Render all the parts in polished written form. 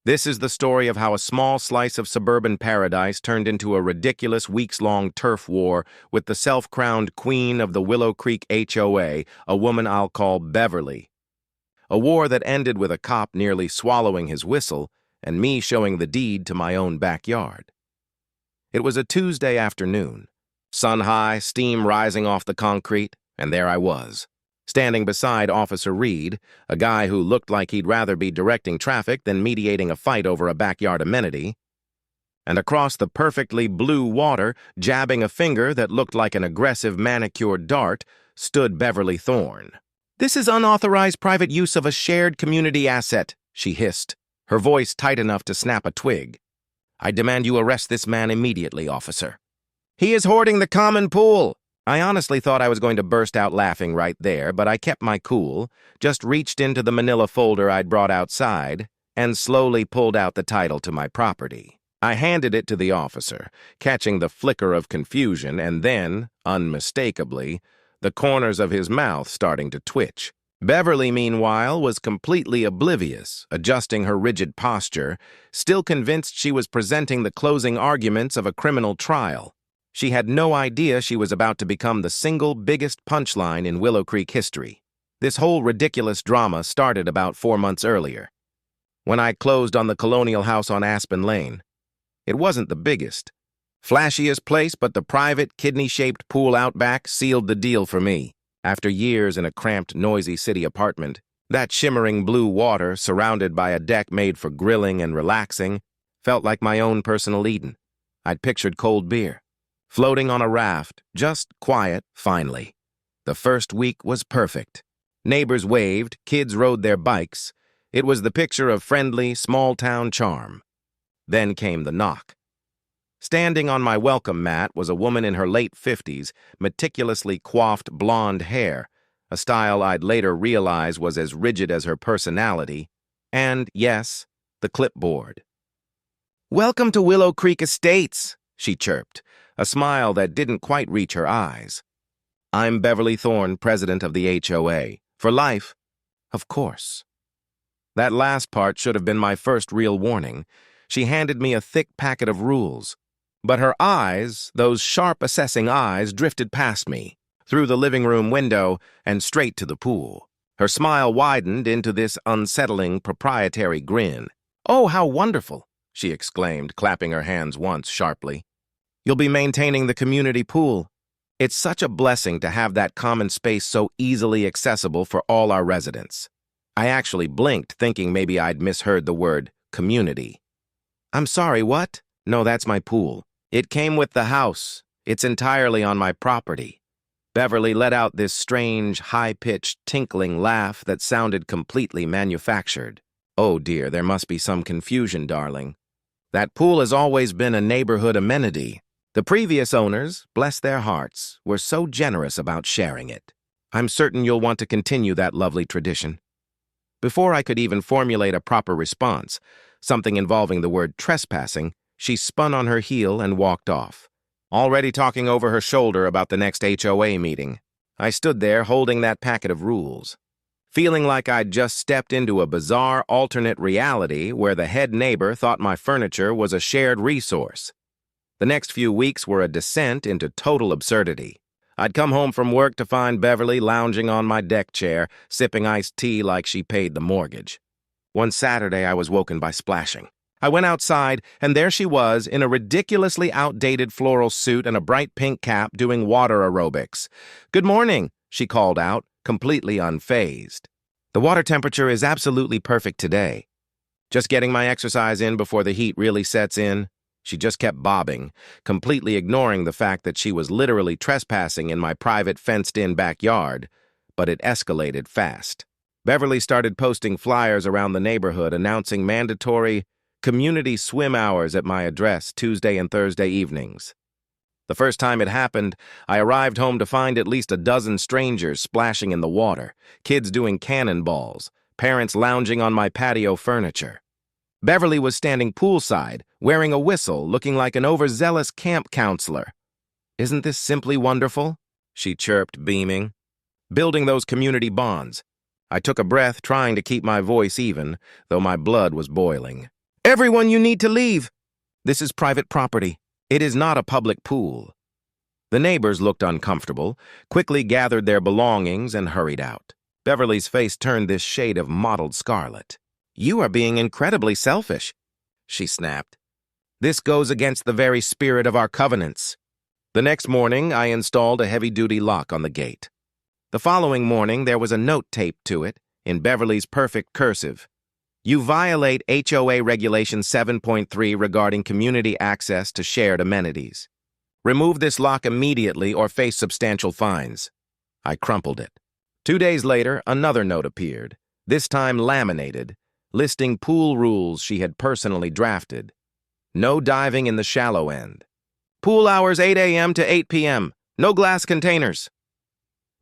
This is the story of how a small slice of suburban paradise turned into a ridiculous weeks-long turf war with the self-crowned queen of the Willow Creek HOA, a woman I'll call Beverly. A war that ended with a cop nearly swallowing his whistle and me showing the deed to my own backyard. It was a Tuesday afternoon. Sun high, steam rising off the concrete, and there I was, standing beside Officer Reed, a guy who looked like he'd rather be directing traffic than mediating a fight over a backyard amenity. And across the perfectly blue water, jabbing a finger that looked like an aggressive manicured dart, stood Beverly Thorne. "This is unauthorized private use of a shared community asset," she hissed, her voice tight enough to snap a twig. "I demand you arrest this man immediately, officer." "He is hoarding the common pool." I honestly thought I was going to burst out laughing right there, but I kept my cool, just reached into the manila folder I'd brought outside, and slowly pulled out the title to my property. I handed it to the officer, catching the flicker of confusion, and then, unmistakably, the corners of his mouth starting to twitch. Beverly, meanwhile, was completely oblivious, adjusting her rigid posture, still convinced she was presenting the closing arguments of a criminal trial. She had no idea she was about to become the single biggest punchline in Willow Creek history. This whole ridiculous drama started about 4 months earlier, when I closed on the colonial house on Aspen Lane. It wasn't the biggest, flashiest place, but the private, kidney-shaped pool out back sealed the deal for me. After years in a cramped, noisy city apartment, that shimmering blue water, surrounded by a deck made for grilling and relaxing, felt like my own personal Eden. I'd pictured cold beer, floating on a raft, just quiet, finally. The first week was perfect. Neighbors waved, kids rode their bikes. It was the picture of friendly, small-town charm. Then came the knock. Standing on my welcome mat was a woman in her late 50s, meticulously coiffed blonde hair, a style I'd later realize was as rigid as her personality, and, yes, the clipboard. "Welcome to Willow Creek Estates," she chirped, a smile that didn't quite reach her eyes. "I'm Beverly Thorne, president of the HOA. For life, of course." That last part should have been my first real warning. She handed me a thick packet of rules. But her eyes, those sharp assessing eyes, drifted past me, through the living room window and straight to the pool. Her smile widened into this unsettling proprietary grin. "Oh, how wonderful," she exclaimed, clapping her hands once sharply. "You'll be maintaining the community pool. It's such a blessing to have that common space so easily accessible for all our residents." I actually blinked, thinking maybe I'd misheard the word community. "I'm sorry, what?" "No, that's my pool. It came with the house. It's entirely on my property." Beverly let out this strange, high-pitched, tinkling laugh that sounded completely manufactured. "Oh dear, there must be some confusion, darling. That pool has always been a neighborhood amenity. The previous owners, bless their hearts, were so generous about sharing it. I'm certain you'll want to continue that lovely tradition." Before I could even formulate a proper response, something involving the word trespassing, she spun on her heel and walked off, already talking over her shoulder about the next HOA meeting. I stood there holding that packet of rules, feeling like I'd just stepped into a bizarre alternate reality where the head neighbor thought my furniture was a shared resource. The next few weeks were a descent into total absurdity. I'd come home from work to find Beverly lounging on my deck chair, sipping iced tea like she paid the mortgage. One Saturday, I was woken by splashing. I went outside, and there she was, in a ridiculously outdated floral suit and a bright pink cap, doing water aerobics. "Good morning," she called out, completely unfazed. "The water temperature is absolutely perfect today. Just getting my exercise in before the heat really sets in." She just kept bobbing, completely ignoring the fact that she was literally trespassing in my private fenced-in backyard, but it escalated fast. Beverly started posting flyers around the neighborhood announcing mandatory community swim hours at my address Tuesday and Thursday evenings. The first time it happened, I arrived home to find at least a dozen strangers splashing in the water, kids doing cannonballs, parents lounging on my patio furniture. Beverly was standing poolside, wearing a whistle, looking like an overzealous camp counselor. "Isn't this simply wonderful?" she chirped, beaming. "Building those community bonds." I took a breath, trying to keep my voice even, though my blood was boiling. Everyone, you need to leave. This is private property. It is not a public pool. The neighbors looked uncomfortable, quickly gathered their belongings, and hurried out. Beverly's face turned this shade of mottled scarlet. You are being incredibly selfish, she snapped. This goes against the very spirit of our covenants. The next morning, I installed a heavy-duty lock on the gate. The following morning, there was a note taped to it, in Beverly's perfect cursive. You violate HOA Regulation 7.3 regarding community access to shared amenities. Remove this lock immediately or face substantial fines. I crumpled it. 2 days later, another note appeared, this time laminated, listing pool rules she had personally drafted. No diving in the shallow end. Pool hours 8 a.m. to 8 p.m. No glass containers.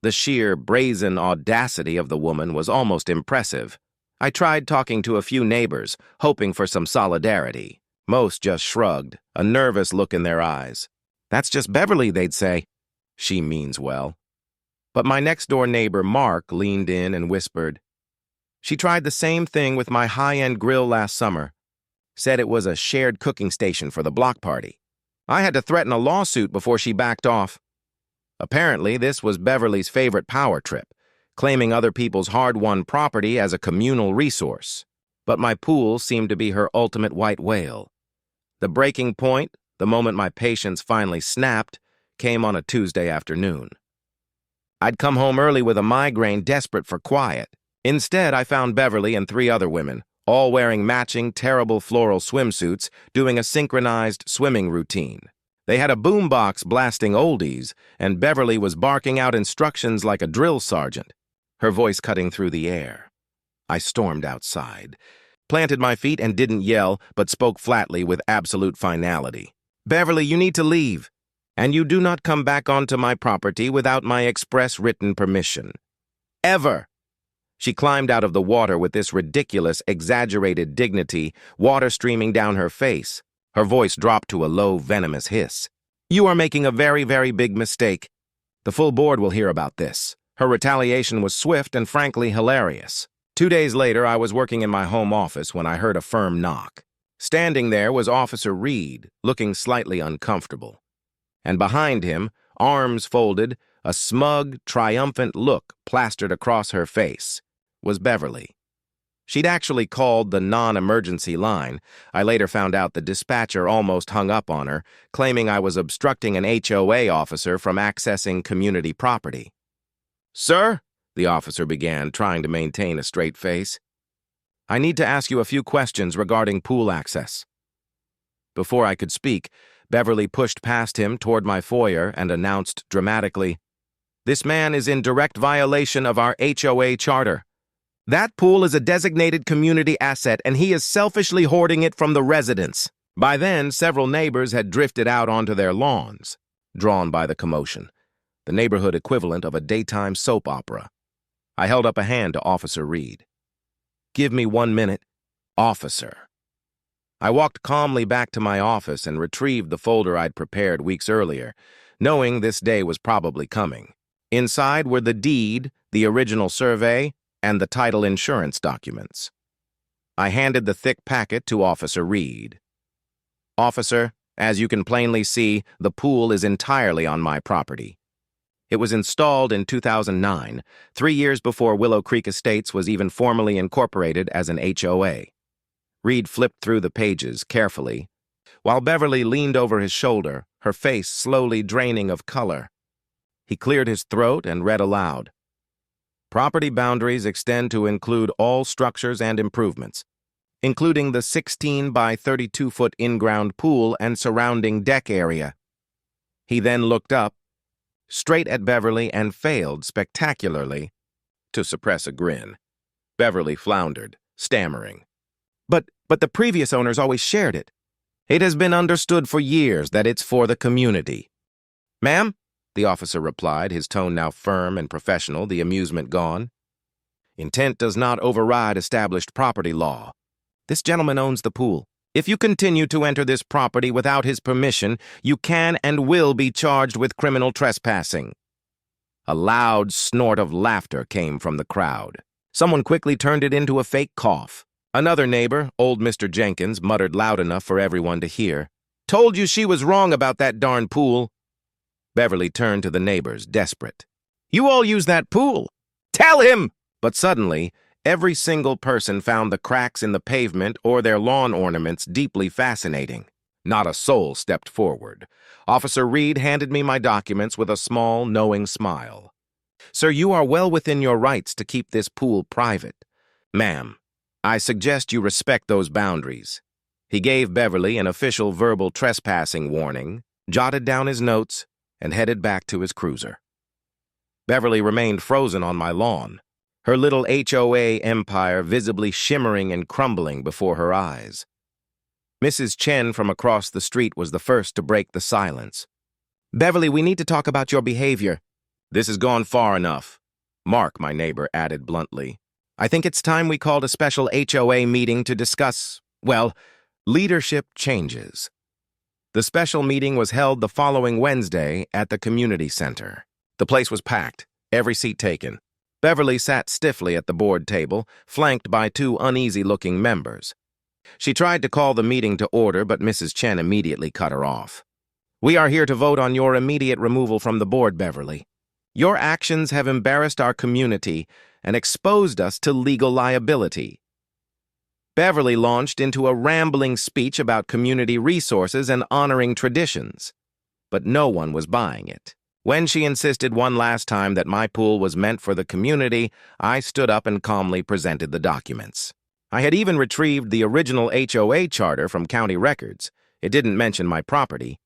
The sheer, brazen audacity of the woman was almost impressive. I tried talking to a few neighbors, hoping for some solidarity. Most just shrugged, a nervous look in their eyes. That's just Beverly, they'd say. She means well. But my next-door neighbor, Mark, leaned in and whispered. She tried the same thing with my high-end grill last summer. Said it was a shared cooking station for the block party. I had to threaten a lawsuit before she backed off. Apparently, this was Beverly's favorite power trip, claiming other people's hard-won property as a communal resource. But my pool seemed to be her ultimate white whale. The breaking point, the moment my patience finally snapped, came on a Tuesday afternoon. I'd come home early with a migraine, desperate for quiet. Instead, I found Beverly and 3 other women, all wearing matching, terrible floral swimsuits, doing a synchronized swimming routine. They had a boombox blasting oldies, and Beverly was barking out instructions like a drill sergeant, her voice cutting through the air. I stormed outside, planted my feet and didn't yell, but spoke flatly with absolute finality. Beverly, you need to leave, and you do not come back onto my property without my express written permission. Ever. She climbed out of the water with this ridiculous, exaggerated dignity, water streaming down her face. Her voice dropped to a low, venomous hiss. You are making a very, very big mistake. The full board will hear about this. Her retaliation was swift and frankly hilarious. 2 days later, I was working in my home office when I heard a firm knock. Standing there was Officer Reed, looking slightly uncomfortable. And behind him, arms folded, a smug, triumphant look plastered across her face, was Beverly. She'd actually called the non-emergency line. I later found out the dispatcher almost hung up on her, claiming I was obstructing an HOA officer from accessing community property. Sir, the officer began, trying to maintain a straight face. I need to ask you a few questions regarding pool access. Before I could speak, Beverly pushed past him toward my foyer and announced dramatically, This man is in direct violation of our HOA charter. That pool is a designated community asset, and he is selfishly hoarding it from the residents. By then, several neighbors had drifted out onto their lawns, drawn by the commotion, the neighborhood equivalent of a daytime soap opera. I held up a hand to Officer Reed. Give me 1 minute, officer. I walked calmly back to my office and retrieved the folder I'd prepared weeks earlier, knowing this day was probably coming. Inside were the deed, the original survey, and the title insurance documents. I handed the thick packet to Officer Reed. Officer, as you can plainly see, the pool is entirely on my property. It was installed in 2009, 3 years before Willow Creek Estates was even formally incorporated as an HOA. Reed flipped through the pages carefully, while Beverly leaned over his shoulder, her face slowly draining of color. He cleared his throat and read aloud. Property boundaries extend to include all structures and improvements, including the 16 by 32-foot in-ground pool and surrounding deck area. He then looked up, straight at Beverly, and failed spectacularly to suppress a grin. Beverly floundered, stammering. But the previous owners always shared it. It has been understood for years that it's for the community. Ma'am? The officer replied, his tone now firm and professional, the amusement gone. Intent does not override established property law. This gentleman owns the pool. If you continue to enter this property without his permission, you can and will be charged with criminal trespassing. A loud snort of laughter came from the crowd. Someone quickly turned it into a fake cough. Another neighbor, old Mr. Jenkins, muttered loud enough for everyone to hear. "Told you she was wrong about that darn pool." Beverly turned to the neighbors, desperate. "You all use that pool. Tell him!" But suddenly, every single person found the cracks in the pavement or their lawn ornaments deeply fascinating. Not a soul stepped forward. Officer Reed handed me my documents with a small, knowing smile. "Sir, you are well within your rights to keep this pool private. Ma'am, I suggest you respect those boundaries." He gave Beverly an official verbal trespassing warning, jotted down his notes, and headed back to his cruiser. Beverly remained frozen on my lawn, her little HOA empire visibly shimmering and crumbling before her eyes. Mrs. Chen from across the street was the first to break the silence. "Beverly, we need to talk about your behavior." "This has gone far enough," Mark, my neighbor, added bluntly. "I think it's time we called a special HOA meeting to discuss, well, leadership changes." The special meeting was held the following Wednesday at the community center. The place was packed, every seat taken. Beverly sat stiffly at the board table, flanked by two uneasy-looking members. She tried to call the meeting to order, but Mrs. Chen immediately cut her off. "We are here to vote on your immediate removal from the board, Beverly. Your actions have embarrassed our community and exposed us to legal liability." Beverly launched into a rambling speech about community resources and honoring traditions. But no one was buying it. When she insisted one last time that my pool was meant for the community, I stood up and calmly presented the documents. I had even retrieved the original HOA charter from county records. It didn't mention my property,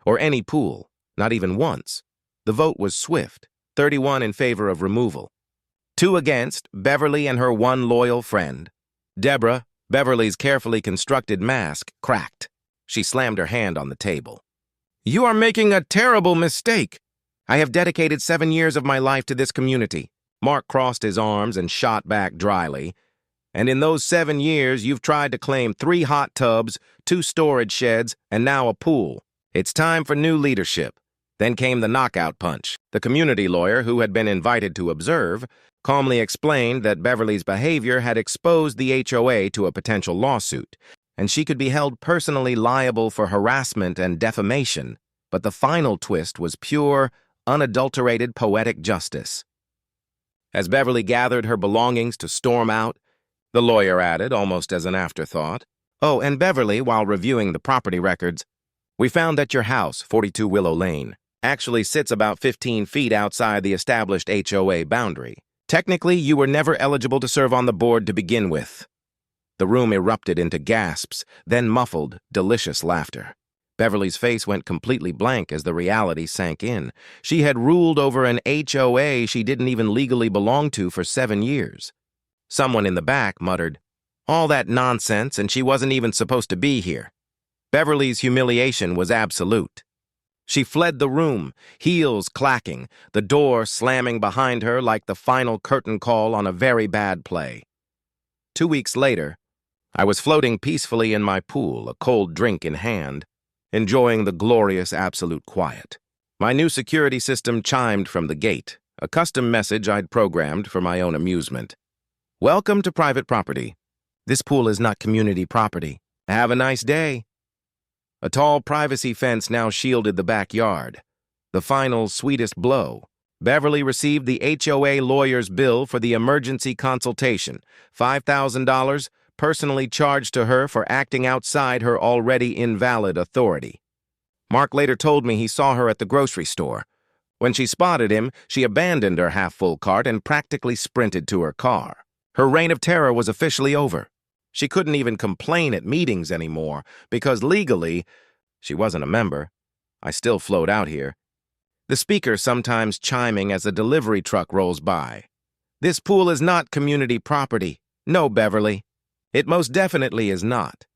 or any pool, not even once. The vote was swift, 31 in favor of removal. 2 against, Beverly and her one loyal friend. Deborah, Beverly's carefully constructed mask, cracked. She slammed her hand on the table. "You are making a terrible mistake. I have dedicated 7 years of my life to this community." Mark crossed his arms and shot back dryly. "And in those 7 years, you've tried to claim 3 hot tubs, 2 storage sheds, and now a pool. It's time for new leadership." Then came the knockout punch. The community lawyer, who had been invited to observe, calmly explained that Beverly's behavior had exposed the HOA to a potential lawsuit, and she could be held personally liable for harassment and defamation. But the final twist was pure, unadulterated poetic justice. As Beverly gathered her belongings to storm out, the lawyer added, almost as an afterthought, "Oh, and Beverly, while reviewing the property records, we found that your house, 42 Willow Lane, actually sits about 15 feet outside the established HOA boundary. Technically, you were never eligible to serve on the board to begin with." The room erupted into gasps, then muffled, delicious laughter. Beverly's face went completely blank as the reality sank in. She had ruled over an HOA she didn't even legally belong to for 7 years. Someone in the back muttered, "All that nonsense, and she wasn't even supposed to be here." Beverly's humiliation was absolute. She fled the room, heels clacking, the door slamming behind her like the final curtain call on a very bad play. 2 weeks later, I was floating peacefully in my pool, a cold drink in hand, enjoying the glorious absolute quiet. My new security system chimed from the gate, a custom message I'd programmed for my own amusement. "Welcome to private property. This pool is not community property. Have a nice day." A tall privacy fence now shielded the backyard. The final, sweetest blow. Beverly received the HOA lawyer's bill for the emergency consultation, $5,000, personally charged to her for acting outside her already invalid authority. Mark later told me he saw her at the grocery store. When she spotted him, she abandoned her half-full cart and practically sprinted to her car. Her reign of terror was officially over. She couldn't even complain at meetings anymore, because legally, she wasn't a member. I still float out here. The speaker sometimes chiming as a delivery truck rolls by. "This pool is not community property. No, Beverly. It most definitely is not."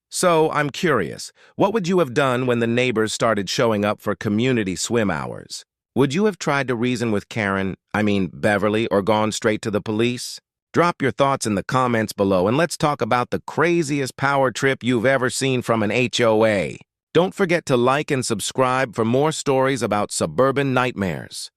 So, I'm curious, what would you have done when the neighbors started showing up for community swim hours? Would you have tried to reason with Beverly, or gone straight to the police? Drop your thoughts in the comments below, and let's talk about the craziest power trip you've ever seen from an HOA. Don't forget to like and subscribe for more stories about suburban nightmares.